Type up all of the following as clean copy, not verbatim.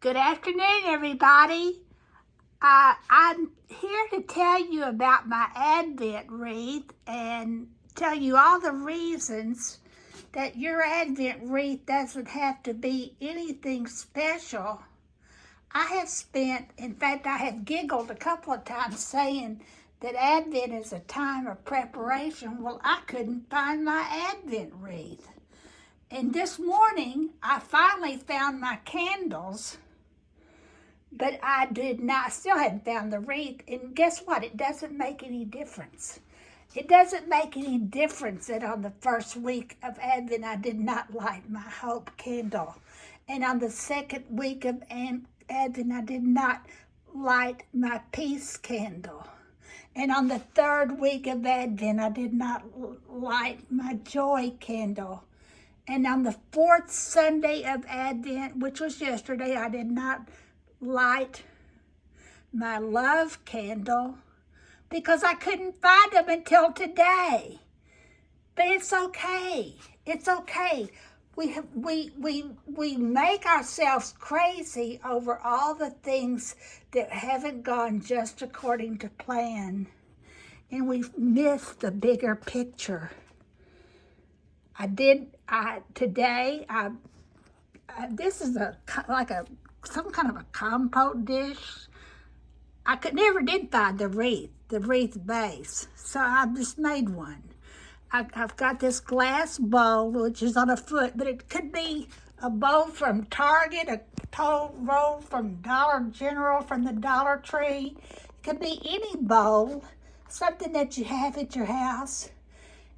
Good afternoon, everybody. I'm here to tell you about my Advent wreath and tell you all the reasons that your Advent wreath doesn't have to be anything special. I have giggled a couple of times saying that Advent is a time of preparation. Well, I couldn't find my Advent wreath. And this morning, I finally found my candles, but I still hadn't found the wreath. And guess what? It doesn't make any difference. It doesn't make any difference that on the first week of Advent, I did not light my hope candle. And on the second week of Advent, I did not light my peace candle. And on the third week of Advent, I did not light my joy candle. And on the fourth Sunday of Advent, which was yesterday, I did not light my love candle because I couldn't find them until today. But it's okay. It's okay. We make ourselves crazy over all the things that haven't gone just according to plan. And we miss the bigger picture. This is some kind of a compote dish. I never did find the wreath base, so I just made one. I've got this glass bowl, which is on a foot, but it could be a bowl from Target, a bowl from Dollar General, from the Dollar Tree. It could be any bowl, something that you have at your house.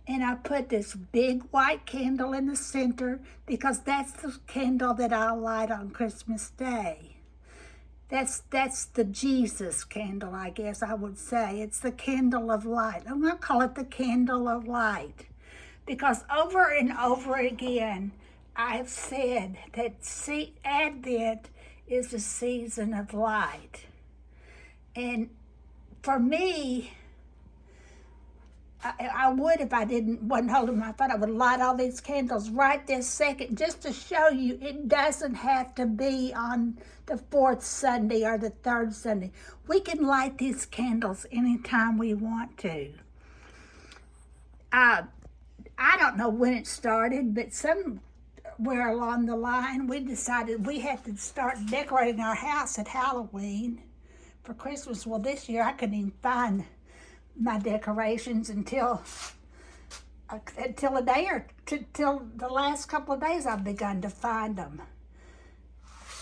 And I put this big white candle in the center because that's the candle that I'll light on Christmas Day. That's the Jesus candle, I guess I would say. It's the candle of light. I'm going to call it the candle of light because over and over again, I have said that Advent is a season of light. And for me, I would, if I wasn't holding my phone, I would light all these candles right this second just to show you it doesn't have to be on the fourth Sunday or the third Sunday. We can light these candles anytime we want to. I don't know when it started, but somewhere along the line, we decided we had to start decorating our house at Halloween for Christmas. Well, this year I couldn't even find my decorations until till the last couple of days I've begun to find them.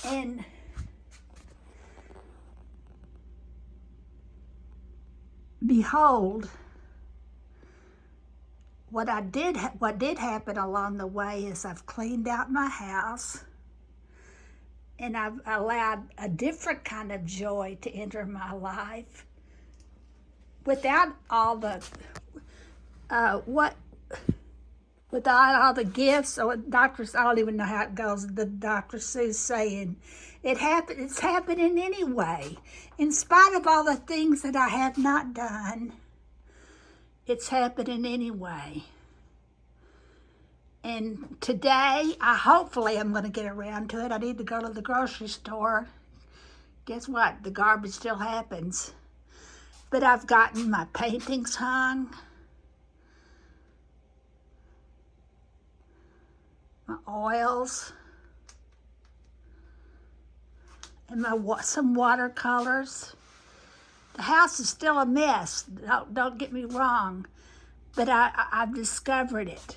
And behold, what did happen along the way is I've cleaned out my house and I've allowed a different kind of joy to enter my life. Without all the gifts or doctors, I don't even know how it goes. The Dr. Seuss saying, it's happening anyway. In spite of all the things that I have not done, it's happening anyway. And today, hopefully I'm going to get around to it. I need to go to the grocery store. Guess what? The garbage still happens. But I've gotten my paintings hung, my oils, and some watercolors. The house is still a mess, don't get me wrong, but I've discovered it.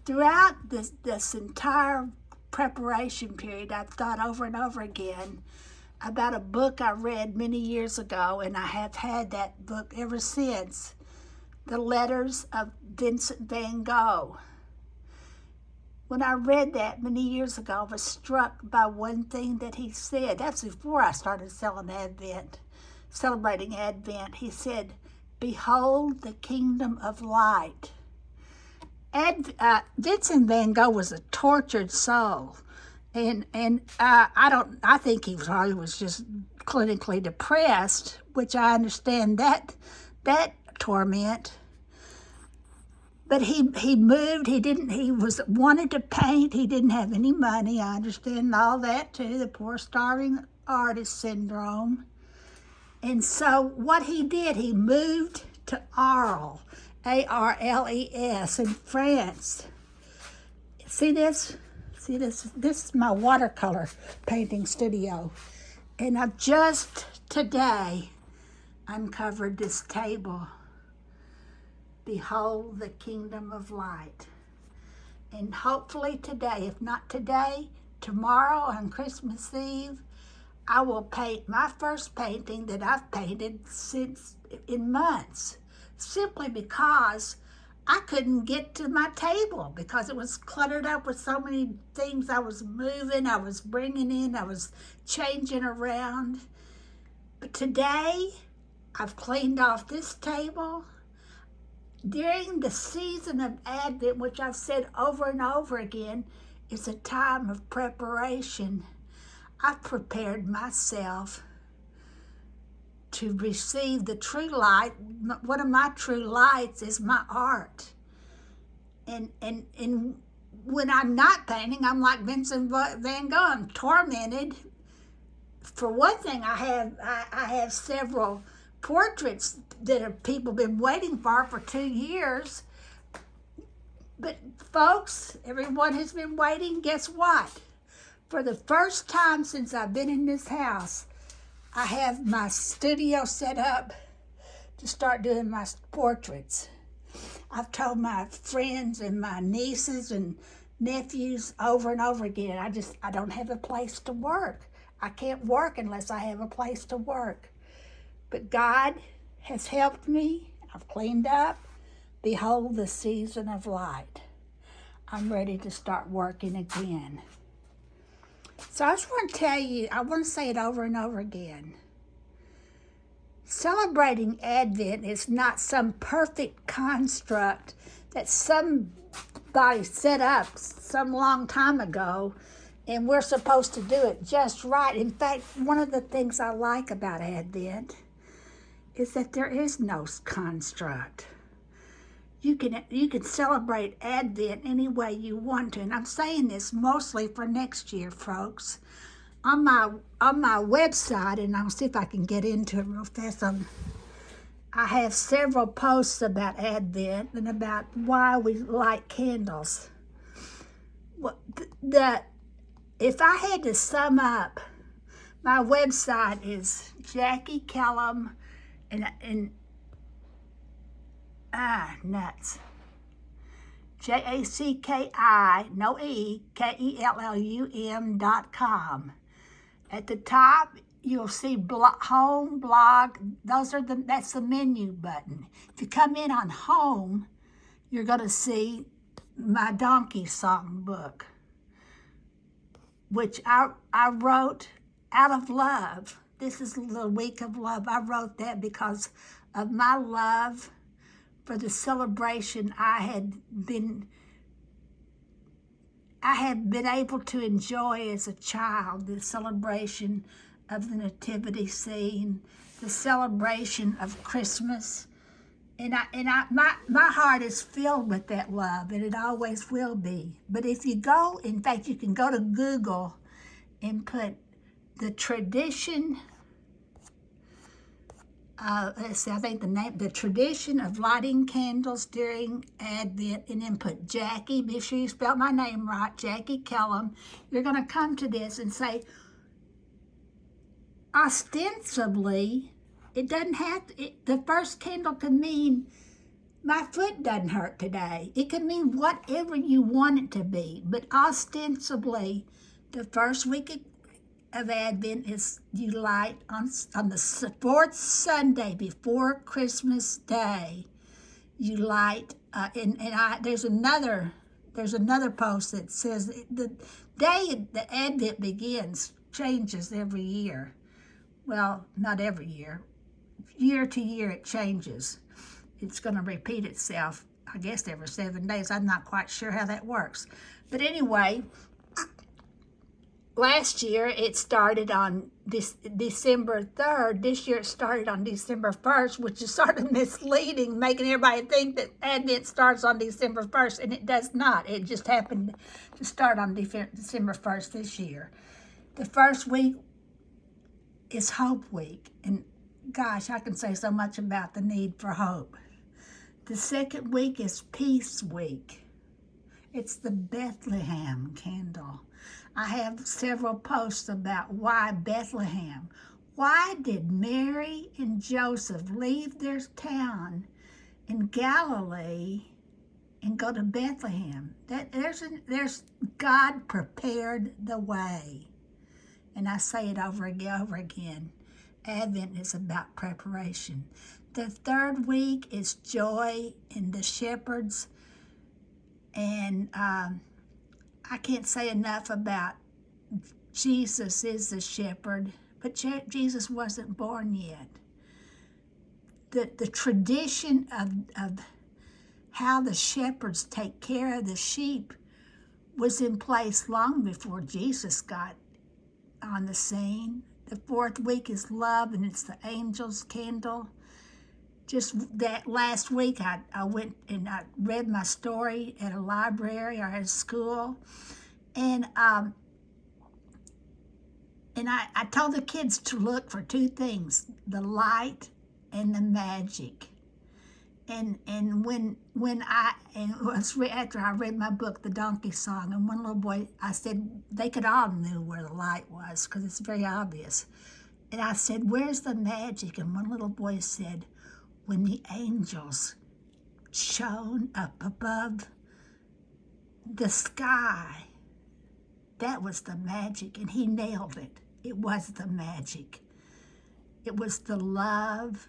Throughout this entire preparation period, I've thought over and over again about a book I read many years ago, and I have had that book ever since, The Letters of Vincent van Gogh. When I read that many years ago, I was struck by one thing that he said. That's before I started celebrating Advent. He said, "Behold the kingdom of light." Vincent van Gogh was a tortured soul. And I think he was just clinically depressed, which I understand that torment. But he moved. He wanted to paint. He didn't have any money. I understand all that too, the poor starving artist syndrome. And so what he did, he moved to Arles, Arles in France. See this? See this? This is my watercolor painting studio. And I've just today uncovered this table. Behold the kingdom of light. And hopefully today, if not today, tomorrow on Christmas Eve, I will paint my first painting that I've painted in months, simply because I couldn't get to my table because it was cluttered up with so many things I was moving, I was bringing in, I was changing around. But today, I've cleaned off this table. During the season of Advent, which I've said over and over again, is a time of preparation. I've prepared myself to receive the true light. One of my true lights is my art. And when I'm not painting, I'm like Vincent van Gogh. I'm tormented. For one thing, I have several portraits that people been waiting for 2 years. But folks, everyone has been waiting. Guess what? For the first time since I've been in this house, I have my studio set up to start doing my portraits. I've told my friends and my nieces and nephews over and over again, I don't have a place to work. I can't work unless I have a place to work. But God has helped me. I've cleaned up. Behold the season of light. I'm ready to start working again. So I just want to tell you, I want to say it over and over again. Celebrating Advent is not some perfect construct that somebody set up some long time ago, and we're supposed to do it just right. In fact, one of the things I like about Advent is that there is no construct. You can celebrate Advent any way you want to, and I'm saying this mostly for next year, folks. On my website, and I'll see if I can get into it real fast. I have several posts about Advent and about why we light candles. If I had to sum up, my website is Jacki Kellum nuts. JACKI, no E, KELLUM.com. At the top, you'll see home, blog. That's the menu button. If you come in on home, you're going to see my donkey song book, which I wrote out of love. This is the week of love. I wrote that because of my love for the celebration I had been able to enjoy as a child, the celebration of the nativity scene, the celebration of Christmas. My heart is filled with that love, and it always will be. But if you go, in fact, you can go to Google and put the tradition, the tradition of lighting candles during Advent, and then put Jacki, be sure you spell my name right, Jacki Kellum. You're going to come to this and say, ostensibly, it doesn't have to, the first candle can mean my foot doesn't hurt today. It can mean whatever you want it to be. But ostensibly, the first week of Advent is you light on the fourth Sunday before Christmas Day. You light, there's another post that says the day the Advent begins changes every year. Well, not every year. Year to year it changes. It's going to repeat itself, I guess, every 7 days. I'm not quite sure how that works. But anyway, last year it started on December 3rd. This year it started on December 1st, which is sort of misleading, making everybody think that Advent starts on December 1st, and it does not. It just happened to start on December 1st this year. The first week is Hope Week, and gosh, I can say so much about the need for hope. The second week is Peace Week. It's the Bethlehem candle. I have several posts about why Bethlehem. Why did Mary and Joseph leave their town in Galilee and go to Bethlehem? There's God prepared the way. And I say it over again. Advent is about preparation. The third week is joy in the shepherds. And I can't say enough about Jesus is the shepherd, but Jesus wasn't born yet. The tradition of how the shepherds take care of the sheep was in place long before Jesus got on the scene. The fourth week is love, and it's the angel's candle. Just that last week, I went and I read my story at a library or at a school, and I told the kids to look for two things: the light and the magic. And after I read my book, The Donkey Song, and one little boy, I said they could all knew where the light was because it's very obvious. And I said, "Where's the magic?" And one little boy said, "When the angels shone up above the sky, that was the magic." And he nailed it. It was the magic. It was the love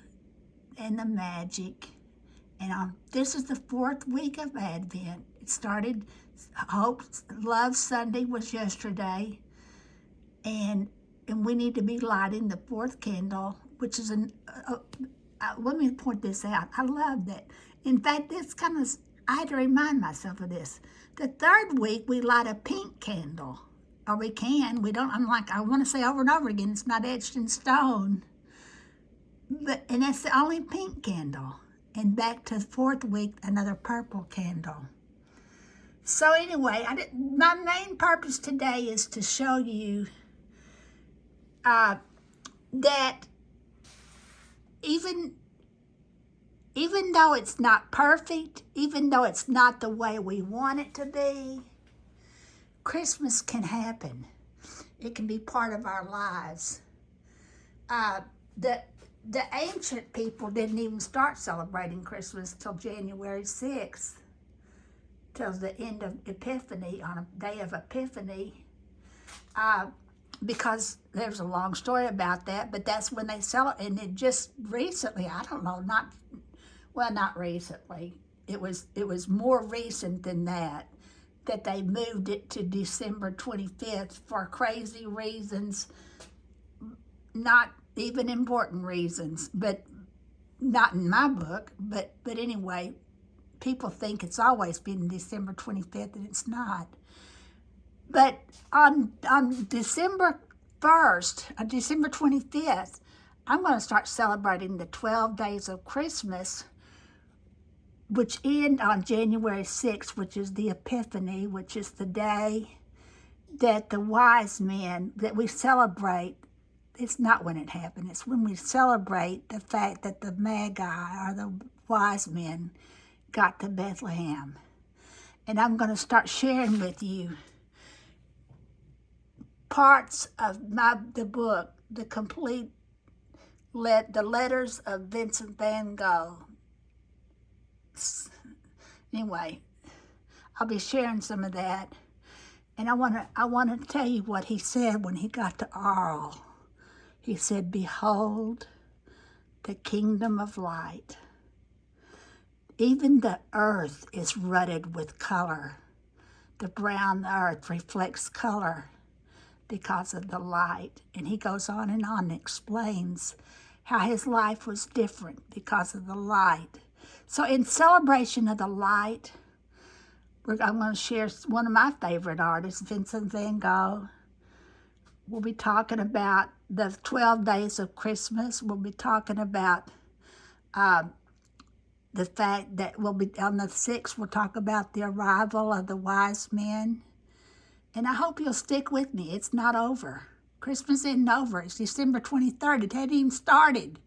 and the magic. And this is the fourth week of Advent. It started, Hope, Love Sunday was yesterday. And we need to be lighting the fourth candle, which is let me point this out. I love that. In fact, this I had to remind myself of this. The third week, we light a pink candle. Or we can. We don't, I want to say over and over again, it's not etched in stone. And that's the only pink candle. And back to the fourth week, another purple candle. So anyway, my main purpose today is to show you that even though it's not perfect, even though it's not the way we want it to be, Christmas can happen. It can be part of our lives. The ancient people didn't even start celebrating Christmas till January 6th, till the end of Epiphany, on a day of Epiphany, because there's a long story about that, but that's when they celebrate. And it just recently, I don't know, not recently, it was more recent than that they moved it to December 25th for crazy reasons, not even important reasons, but not in my book, but anyway, people think it's always been December 25th, and it's not. But on December 1st, on December 25th, I'm going to start celebrating the 12 days of Christmas, which end on January 6th, which is the Epiphany, which is the day that the wise men, that we celebrate. It's not when it happened. It's when we celebrate the fact that the Magi, or the wise men, got to Bethlehem. And I'm going to start sharing with you parts of the book, the complete, the letters of Vincent van Gogh. Anyway, I'll be sharing some of that. And I want to tell you what he said when he got to Arles. He said, "Behold, the kingdom of light. Even the earth is rutted with color. The brown earth reflects color because of the light." And he goes on and explains how his life was different because of the light. So in celebration of the light, I'm going to share one of my favorite artists, Vincent van Gogh. We'll be talking about the 12 days of Christmas. We'll be talking about the fact that we'll be on the 6th, we'll talk about the arrival of the wise men. And I hope you'll stick with me. It's not over. Christmas isn't over. It's December 23rd. It hadn't even started.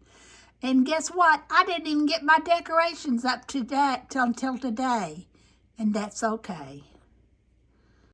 And guess what? I didn't even get my decorations up until today. And that's okay.